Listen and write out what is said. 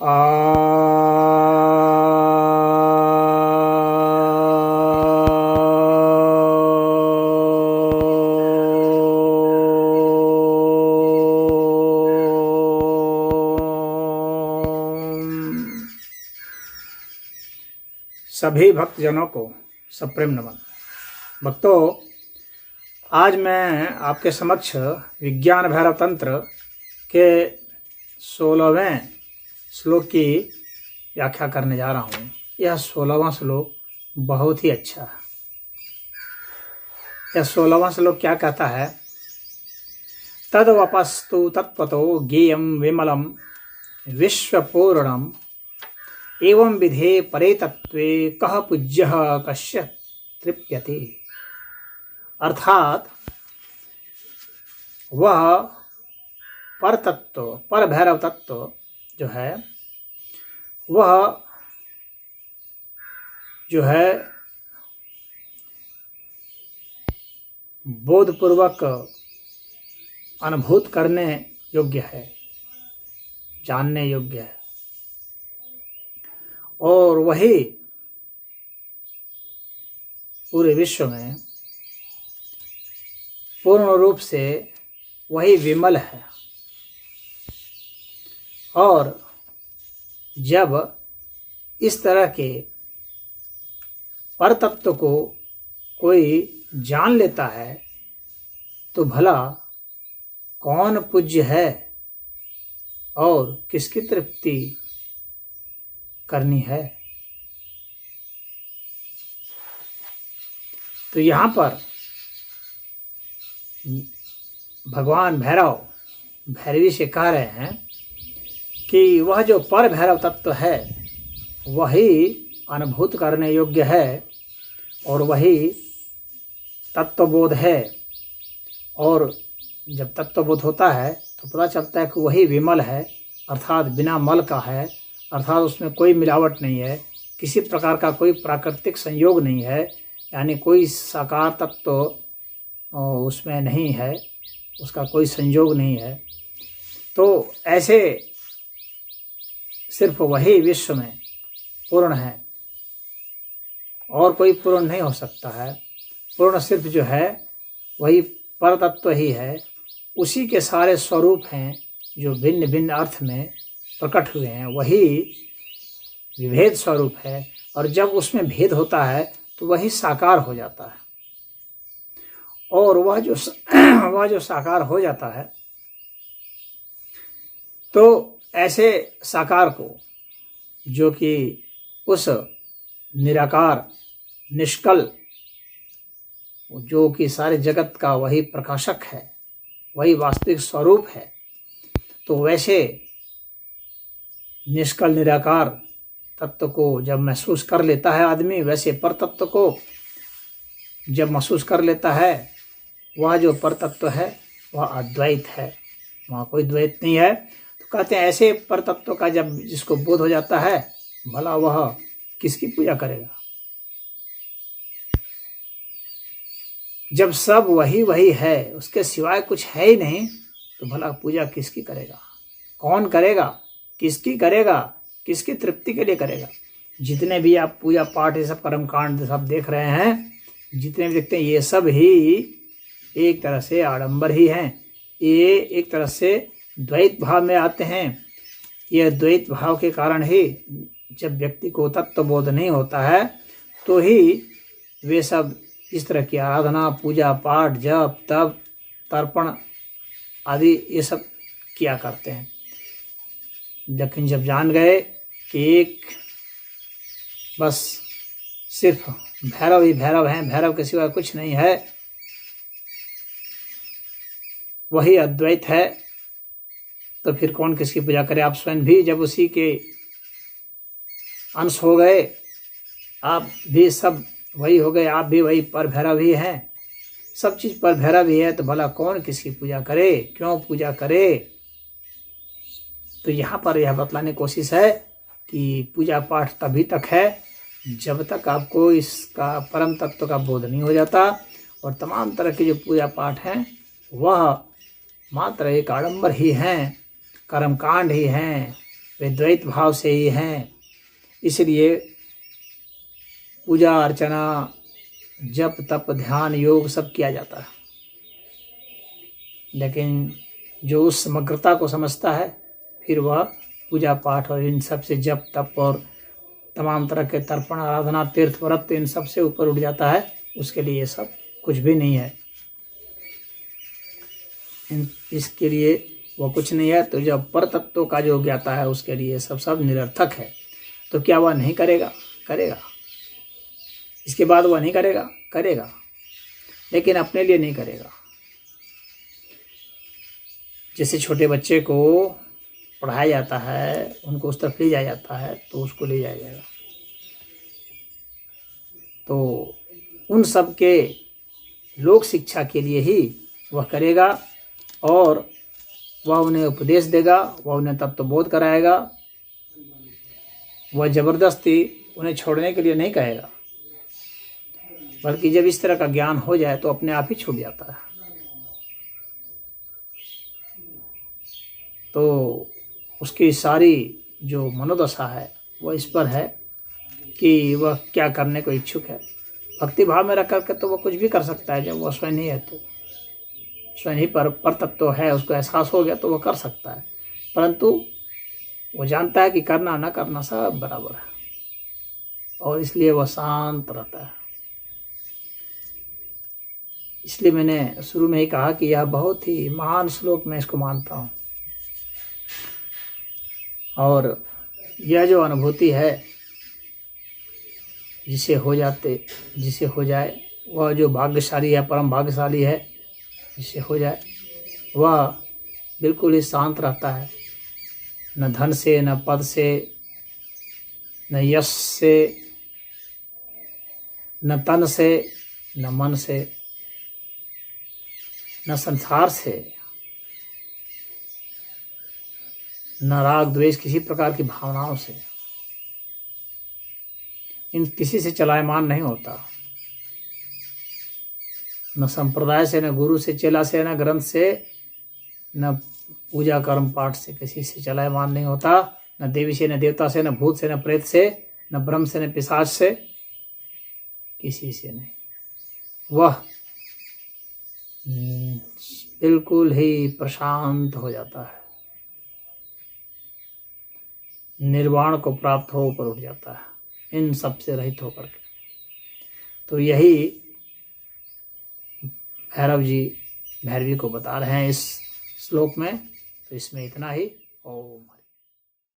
सभी भक्तजनों को सप्रेम नमन। भक्तों, आज मैं आपके समक्ष विज्ञान भैरव तंत्र के 16वें श्लोक की व्याख्या करने जा रहा हूँ। यह 16वां श्लोक बहुत ही अच्छा है। यह 16वां श्लोक क्या कहता है? तद्वपस्तु तत्त्वतो ज्ञेयं विमलं विश्वपूर्णम् एवं विधे परे तत्वे कह पूज्यः कस्य तृप्यते। अर्थात वह पर तत्व, पर भैरव तत्व जो है, वह जो है बोधपूर्वक अनुभूत करने योग्य है, जानने योग्य है, और वही पूरे विश्व में पूर्ण रूप से वही विमल है। और जब इस तरह के परतत्व को कोई जान लेता है तो भला कौन पूज्य है और किसकी तृप्ति करनी है। तो यहाँ पर भगवान भैरवी से कह रहे हैं कि वह जो पर भैरव तत्व है वही अनुभूत करने योग्य है और वही तत्वबोध है। और जब तत्वबोध होता है तो पता चलता है कि वही विमल है, अर्थात बिना मल का है, अर्थात उसमें कोई मिलावट नहीं है, किसी प्रकार का कोई प्राकृतिक संयोग नहीं है, यानी कोई साकार तत्व उसमें नहीं है, उसका कोई संयोग नहीं है। तो ऐसे सिर्फ वही विश्व में पूर्ण है और कोई पूर्ण नहीं हो सकता है। पूर्ण सिर्फ जो है वही परतत्व ही है, उसी के सारे स्वरूप हैं जो भिन्न भिन्न अर्थ में प्रकट हुए हैं, वही विभेद स्वरूप है। और जब उसमें भेद होता है तो वही साकार हो जाता है। और वह जो साकार हो जाता है तो ऐसे साकार को, जो कि उस निराकार निष्कल, जो कि सारे जगत का वही प्रकाशक है, वही वास्तविक स्वरूप है, तो वैसे निष्कल निराकार तत्व को जब महसूस कर लेता है आदमी, वैसे पर तत्व को जब महसूस कर लेता है, वह जो पर तत्व है वह अद्वैत है, वहाँ कोई द्वैत नहीं है। तो कहते हैं ऐसे पर तत्व का जब जिसको बोध हो जाता है, भला वह किसकी पूजा करेगा? जब सब वही वही है, उसके सिवाय कुछ है ही नहीं, तो भला पूजा किसकी करेगा? कौन करेगा? किसकी करेगा? किसकी तृप्ति के लिए करेगा? जितने भी आप पूजा पाठ ये सब कर्मकांड सब देख रहे हैं, जितने भी देखते हैं, ये सब ही एक तरह से आडंबर ही हैं। ये एक तरह से द्वैत भाव में आते हैं। यह द्वैत भाव के कारण ही जब व्यक्ति को तत्वबोध नहीं होता है तो ही वे सब इस तरह की आराधना, पूजा पाठ, जप तप, तर्पण आदि ये सब किया करते हैं। लेकिन जब जान गए कि एक बस सिर्फ भैरव ही भैरव हैं, भैरव के सिवा कुछ नहीं है, वही अद्वैत है, तो फिर कौन किसकी पूजा करे? आप स्वयं भी जब उसी के अंश हो गए, आप भी सब वही हो गए, आप भी वही पर भैरव ही हैं, सब चीज़ पर भैरव ही है, तो भला कौन किसकी पूजा करे? क्यों पूजा करे? तो यहाँ पर यह बतलाने की कोशिश है कि पूजा पाठ तभी तक है जब तक आपको इसका परम तत्व का बोध नहीं हो जाता। और तमाम तरह के जो पूजा पाठ हैं वह मात्र एक आडंबर ही हैं, कर्मकांड ही हैं, वे द्वैत भाव से ही हैं। इसलिए पूजा अर्चना, जप तप ध्यान योग सब किया जाता है, लेकिन जो उस समग्रता को समझता है फिर वह पूजा पाठ और इन सब से जप तप और तमाम तरह के तर्पण आराधना तीर्थ व्रत इन सब से ऊपर उठ जाता है। उसके लिए ये सब कुछ भी नहीं है, इसके लिए वो कुछ नहीं है। तो जब पर तत्व का जो ज्ञाता है उसके लिए सब निरर्थक है। तो क्या वह नहीं करेगा? करेगा। इसके बाद वह नहीं करेगा? करेगा, लेकिन अपने लिए नहीं करेगा। जैसे छोटे बच्चे को पढ़ाया जाता है, उनको उस तरफ ले जाया जाता है, तो उसको ले जाया जाएगा। तो उन सब के लोक शिक्षा के लिए ही वह करेगा और वह उन्हें उपदेश देगा, वह उन्हें तत्वबोध कराएगा। वह जबरदस्ती उन्हें छोड़ने के लिए नहीं कहेगा, बल्कि जब इस तरह का ज्ञान हो जाए तो अपने आप ही छूट जाता है। तो उसकी सारी जो मनोदशा है वह इस पर है कि वह क्या करने को इच्छुक है। भक्ति भाव में रख करके तो वह कुछ भी कर सकता है। जब वह स्वयं नहीं है तो स्वयं ही पर तत्व है, उसको एहसास हो गया तो वह कर सकता है, परंतु वो जानता है कि करना ना करना सब बराबर है, और इसलिए वह शांत रहता है। इसलिए मैंने शुरू में ही कहा कि यह बहुत ही महान श्लोक मैं इसको मानता हूँ। और यह जो अनुभूति है जिसे हो जाए वह जो भाग्यशाली है, परम भाग्यशाली है, जिसे हो जाए वह बिल्कुल ही शांत रहता है। न धन से, न पद से, न यश से, न तन से, न मन से, न संसार से, न राग द्वेष किसी प्रकार की भावनाओं से, इन किसी से चलायमान नहीं होता। न संप्रदाय से, न गुरु से, चेला से, न ग्रंथ से, न पूजा कर्म पाठ से किसी से चलायमान नहीं होता। न देवी से, न देवता से, न भूत से, न प्रेत से, न ब्रह्म से, न पिशाच से, किसी से नहीं। वह बिल्कुल ही प्रशांत हो जाता है, निर्वाण को प्राप्त हो ऊपर उठ जाता है, इन सब से रहित होकर के। तो यही भैरव जी भैरवी को बता रहे हैं इस श्लोक में। तो इसमें इतना ही। ओम।